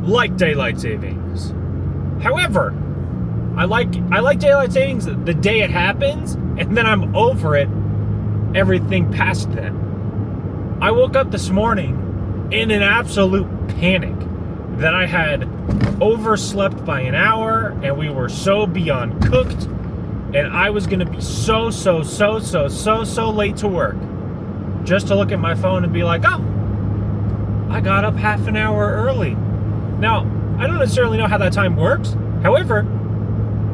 like daylight savings. However, I like daylight savings the day it happens, and then I'm over it everything past then. I woke up this morning in an absolute panic that I had overslept by an hour, and we were so beyond cooked, and I was going to be so late to work, just to look at my phone and be like, oh, I got up half an hour early. Now, I don't necessarily know how that time works. However,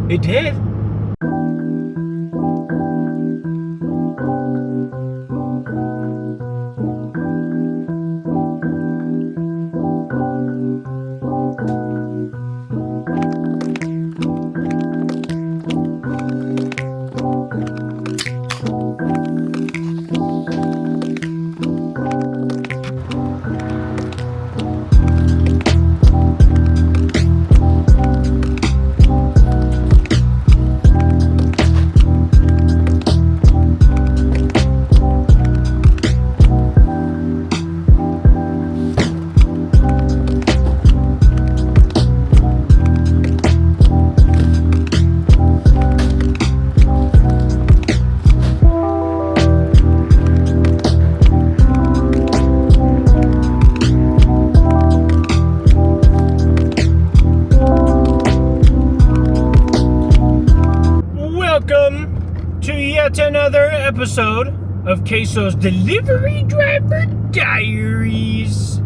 it did. Welcome to yet another episode of Queso's Delivery Driver Diaries.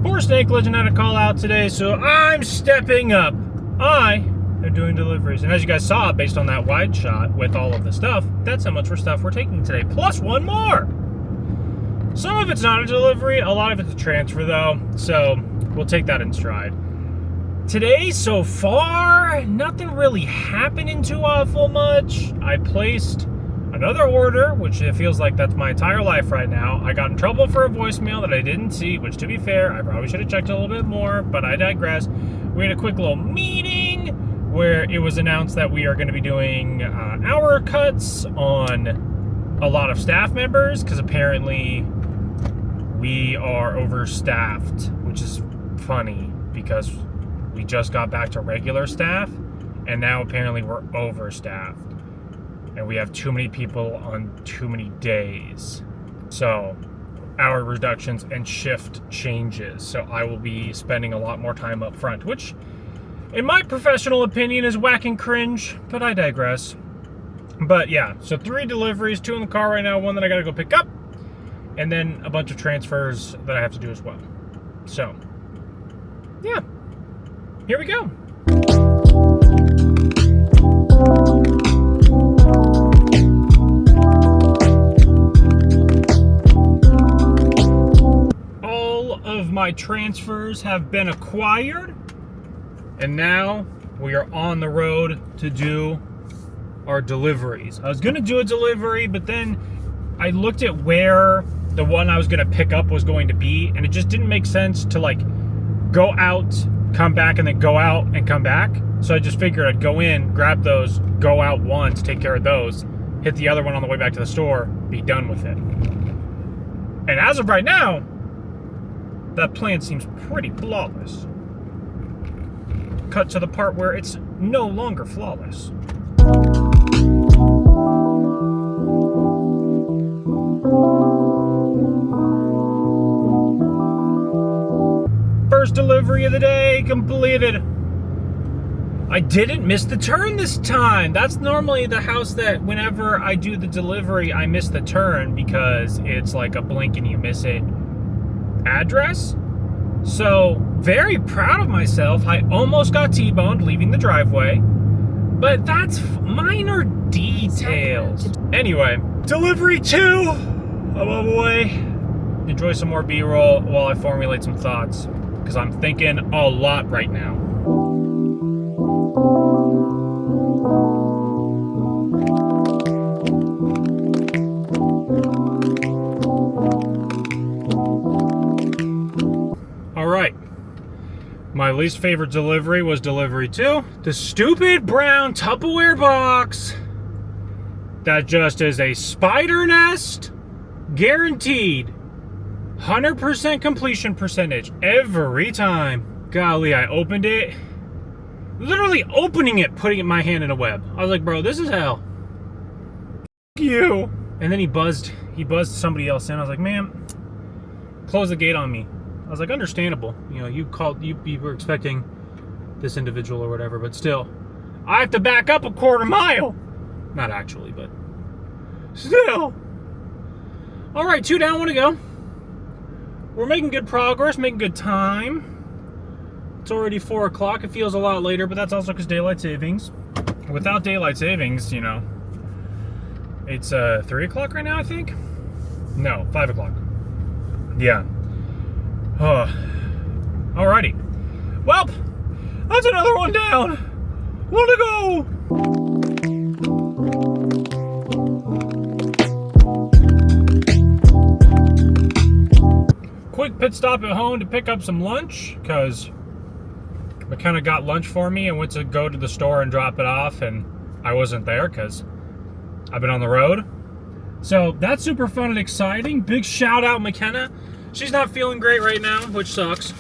Poor Snake Legend had a call out today, so I'm stepping up. I am doing deliveries. And as you guys saw, based on that wide shot with all of the stuff, that's how much stuff we're taking today, plus one more. Some of it's not a delivery, a lot of it's a transfer though, so we'll take that in stride. Today, so far, nothing really happening too awful much. I placed another order, which it feels like that's my entire life right now. I got in trouble for a voicemail that I didn't see, which to be fair, I probably should have checked a little bit more, but I digress. We had a quick little meeting where it was announced that we are going to be doing hour cuts on a lot of staff members, because apparently we are overstaffed, which is funny because we just got back to regular staff, and now apparently we're overstaffed. And we have too many people on too many days. So, hour reductions and shift changes. So I will be spending a lot more time up front, which, in my professional opinion, is whack and cringe, but I digress. But yeah, so 3 deliveries, 2 in the car right now, 1 that I gotta go pick up, and then a bunch of transfers that I have to do as well. So, yeah. Here we go. All of my transfers have been acquired, and now we are on the road to do our deliveries. I was going to do a delivery, but then I looked at where the one I was going to pick up was going to be, and it just didn't make sense to like go out, come back, and then go out and come back. So I just figured I'd go in, grab those, go out once, take care of those, hit the other one on the way back to the store, be done with it. And as of right now, that plan seems pretty flawless. Cut to the part where it's no longer flawless. First delivery of the day completed. I didn't miss the turn this time. That's normally the house that whenever I do the delivery, I miss the turn because it's like a blink and you miss it address. So, very proud of myself. I almost got T-boned leaving the driveway, but that's minor details. Anyway, delivery 2. I'm on the way. Enjoy some more B-roll while I formulate some thoughts, because I'm thinking a lot right now. All right. My least favorite delivery was delivery 2. The stupid brown Tupperware box that just is a spider nest, guaranteed 100% completion percentage every time. golly, I opened it. Literally opening it, putting my hand in a web. I was like, bro, this is hell. F you. And then he buzzed somebody else in. I was like, man, close the gate on me. I was like, understandable. You know, you were expecting this individual or whatever, but still, I have to back up a quarter mile. Not actually, but still. All right, 2 down, 1 to go. We're making good progress, making good time. It's already 4 o'clock. It feels a lot later, but that's also because daylight savings. Without daylight savings, you know, it's 3 o'clock right now, I think. No, 5 o'clock. Yeah. Alrighty. Well, that's another one down. 1 to go. Quick pit stop at home to pick up some lunch, because McKenna got lunch for me and went to go to the store and drop it off, and I wasn't there because I've been on the road. So that's super fun and exciting. Big shout out McKenna. She's not feeling great right now, which sucks.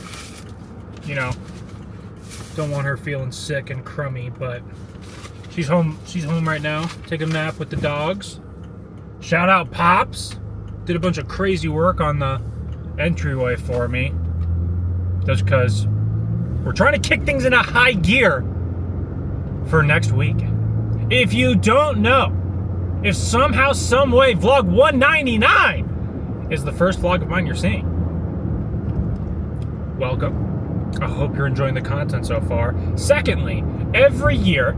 You know, don't want her feeling sick and crummy, but she's home right now, taking a nap with the dogs. Shout out Pops. Did a bunch of crazy work on the entryway for me. Just because we're trying to kick things into high gear for next week. If you don't know, if somehow, some way, vlog 199 is the first vlog of mine you're seeing, welcome. I hope you're enjoying the content so far. Secondly, every year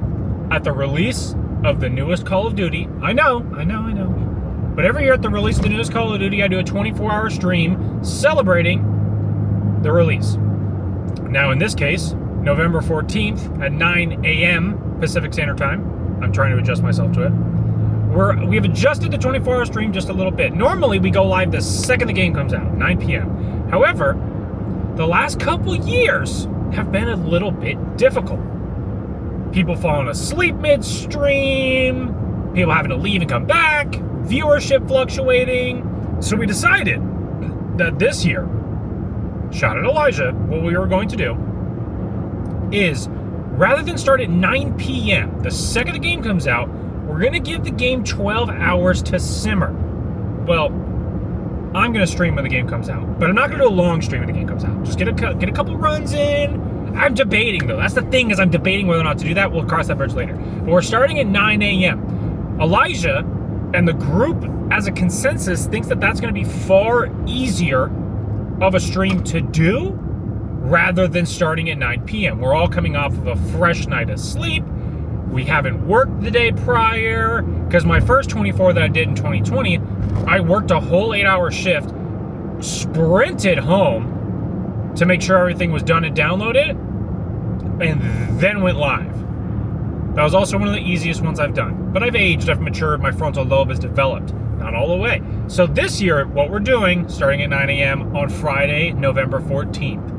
at the release of the newest Call of Duty, I know, but every year at the release of the newest Call of Duty, I do a 24-hour stream celebrating the release. Now, in this case, November 14th at 9 a.m. Pacific Standard Time. I'm trying to adjust myself to it. We have adjusted the 24-hour stream just a little bit. Normally, we go live the second the game comes out, 9 p.m. However, the last couple years have been a little bit difficult. People falling asleep midstream, people having to leave and come back, viewership fluctuating. So we decided that this year, shout out Elijah, what we were going to do is, rather than start at 9 p.m. the second the game comes out, we're going to give the game 12 hours to simmer. Well, I'm going to stream when the game comes out, but I'm not going to do a long stream when the game comes out. Just get a couple runs in. I'm debating, though. That's the thing, is I'm debating whether or not to do that. We'll cross that bridge later. But we're starting at 9 a.m. Elijah and the group, as a consensus, thinks that that's going to be far easier of a stream to do rather than starting at 9 p.m. We're all coming off of a fresh night of sleep. We haven't worked the day prior, because my first 24 that I did in 2020, I worked a whole 8-hour shift, sprinted home to make sure everything was done and downloaded, and then went live. That was also one of the easiest ones I've done. But I've aged, I've matured, my frontal lobe has developed. Not all the way. So this year, what we're doing, starting at 9 a.m. on Friday, November 14th.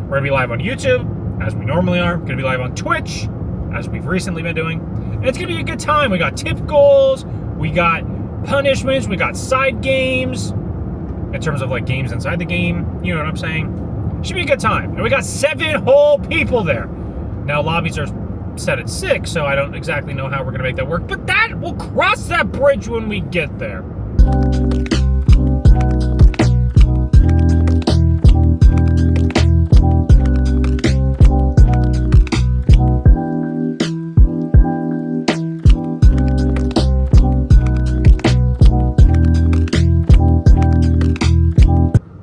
We're going to be live on YouTube, as we normally are. We're going to be live on Twitch, as we've recently been doing. And it's going to be a good time. We got tip goals, we got punishments, we got side games, in terms of like games inside the game. You know what I'm saying? Should be a good time. And we got 7 whole people there. Now, lobbies are set at 6, so I don't exactly know how we're going to make that work. But that, we'll cross that bridge when we get there.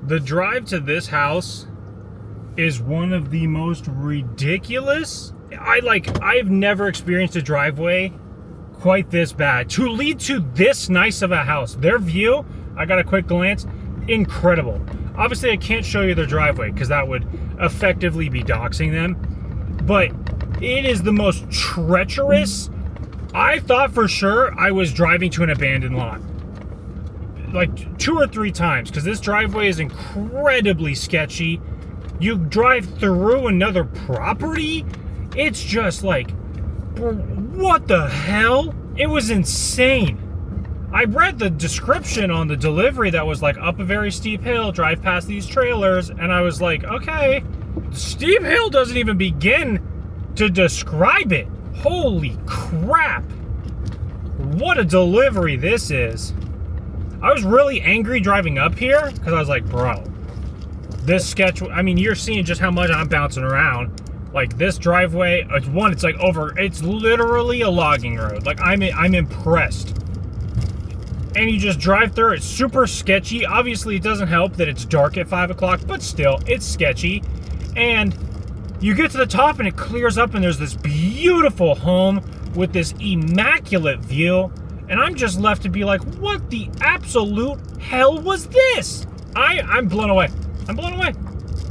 The drive to this house is one of the most ridiculous. I've never experienced a driveway quite this bad to lead to this nice of a house. Their view, I got a quick glance, incredible. Obviously, I can't show you their driveway because that would effectively be doxing them, but it is the most treacherous. I thought for sure I was driving to an abandoned lot, like 2 or 3 times, because this driveway is incredibly sketchy. You drive through another property, it's just like, what the hell? It was insane. I read the description on the delivery that was like, up a very steep hill, drive past these trailers, and I was like, okay, Steep hill doesn't even begin to describe it. Holy crap. What a delivery this is. I was really angry driving up here because I was like, bro, this sketch, I mean, you're seeing just how much I'm bouncing around. Like this driveway, it's like it's literally a logging road. Like I'm impressed. And you just drive through, it's super sketchy. Obviously it doesn't help that it's dark at 5 o'clock, but still, it's sketchy. And you get to the top and it clears up and there's this beautiful home with this immaculate view. And I'm just left to be like, what the absolute hell was this? I'm blown away. I'm blown away.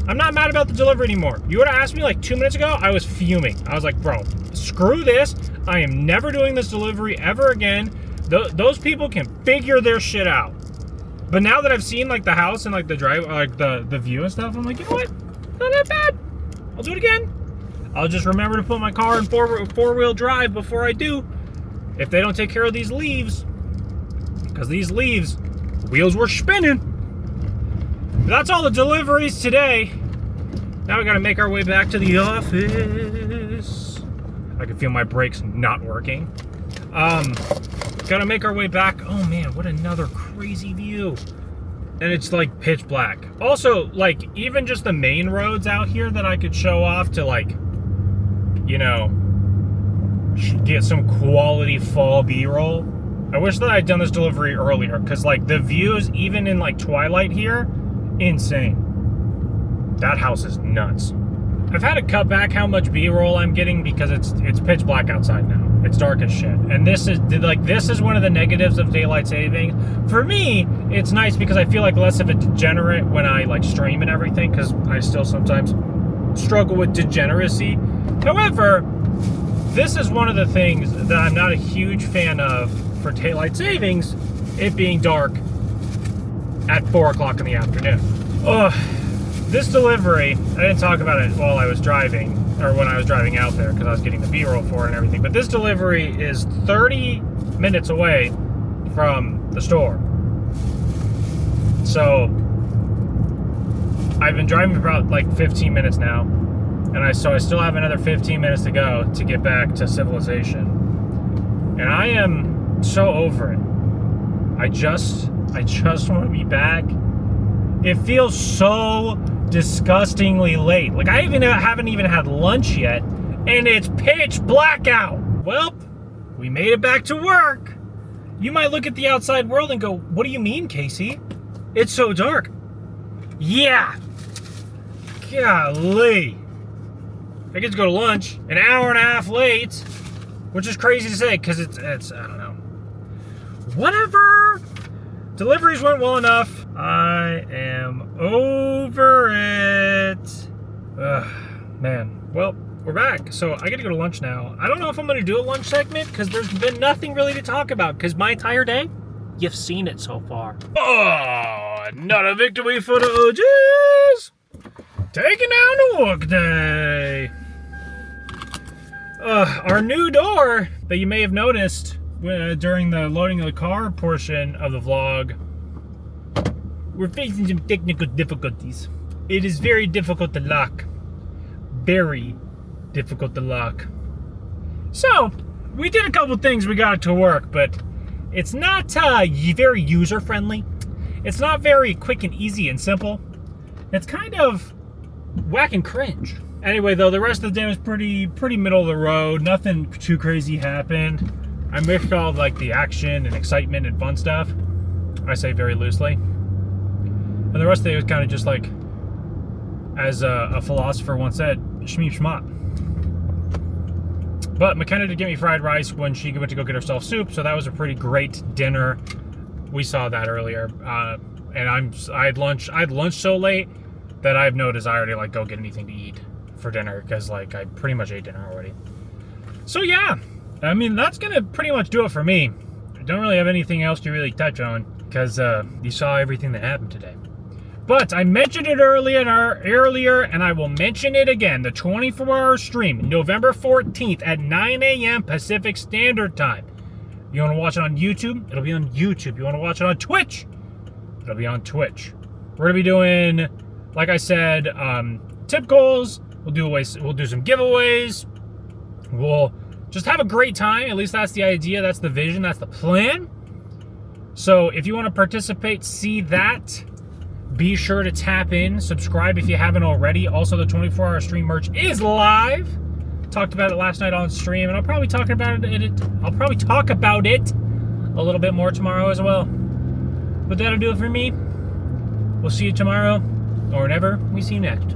I'm not mad about the delivery anymore. You would have asked me like 2 minutes ago, I was fuming. I was like, bro, screw this. I am never doing this delivery ever again. Those people can figure their shit out. But now that I've seen like the house and like the drive, like the view and stuff, I'm like, you know what? Not that bad. I'll do it again. I'll just remember to put my car in four-wheel drive before I do. If they don't take care of these leaves, because these leaves, wheels were spinning. That's all the deliveries today. Now we gotta make our way back to the office. I can feel my brakes not working. Gotta make our way back. Oh man, what another crazy view. And it's like pitch black. Also, like, even just the main roads out here that I could show off to, like, you know, get some quality fall B-roll. I wish that I'd done this delivery earlier, because, like, the views, even in, like, twilight here, insane. That house is nuts. I've had to cut back how much B-roll I'm getting because it's pitch black outside now. It's dark as shit. And this is one of the negatives of daylight saving. For me, it's nice because I feel like less of a degenerate when I like stream and everything, because I still sometimes struggle with degeneracy. However, this is one of the things that I'm not a huge fan of for daylight savings, it being dark at 4 o'clock in the afternoon. Ugh. This delivery, I didn't talk about it while I was driving, or when I was driving out there, because I was getting the B-roll for it and everything, but this delivery is 30 minutes away from the store. So, I've been driving for about like 15 minutes now, and so I still have another 15 minutes to go to get back to civilization. And I am so over it. I just want to be back. It feels so disgustingly late. Like I haven't even had lunch yet, and it's pitch black out. Well, we made it back to work. You might look at the outside world and go, what do you mean, Casey? It's so dark. Yeah. Golly. I get to go to lunch an hour and a half late, which is crazy to say because it's I don't know. Whatever. Deliveries went well enough. I am over it. Ugh, man. Well, we're back. So I gotta go to lunch now. I don't know if I'm gonna do a lunch segment because there's been nothing really to talk about because my entire day, you've seen it so far. Oh, not a victory for the OGs. Taking down the workday. Our new door that you may have noticed during the loading of the car portion of the vlog, we're facing some technical difficulties. It is very difficult to lock. Very difficult to lock. So, we did a couple things, we got it to work, but it's not very user-friendly. It's not very quick and easy and simple. It's kind of whack and cringe. Anyway, though, the rest of the day was pretty middle of the road. Nothing too crazy happened. I missed all like the action and excitement and fun stuff. I say very loosely. And the rest of the day was kind of just like, as a philosopher once said, shmeep shmop. But McKenna did get me fried rice when she went to go get herself soup, so that was a pretty great dinner. We saw that earlier. And I had lunch so late that I have no desire to like go get anything to eat for dinner because like I pretty much ate dinner already. So yeah. I mean, that's going to pretty much do it for me. I don't really have anything else to really touch on because you saw everything that happened today. But I mentioned it earlier, and I will mention it again. The 24-hour stream, November 14th at 9 a.m. Pacific Standard Time. You want to watch it on YouTube? It'll be on YouTube. You want to watch it on Twitch? It'll be on Twitch. We're going to be doing, like I said, tip goals. We'll do some giveaways. We'll just have a great time. At least that's the idea. That's the vision. That's the plan. So if you want to participate, see that. Be sure to tap in. Subscribe if you haven't already. Also, the 24-hour stream merch is live. Talked about it last night on stream, and I'll probably talk about it a little bit more tomorrow as well. But that'll do it for me. We'll see you tomorrow, or whenever we see you next.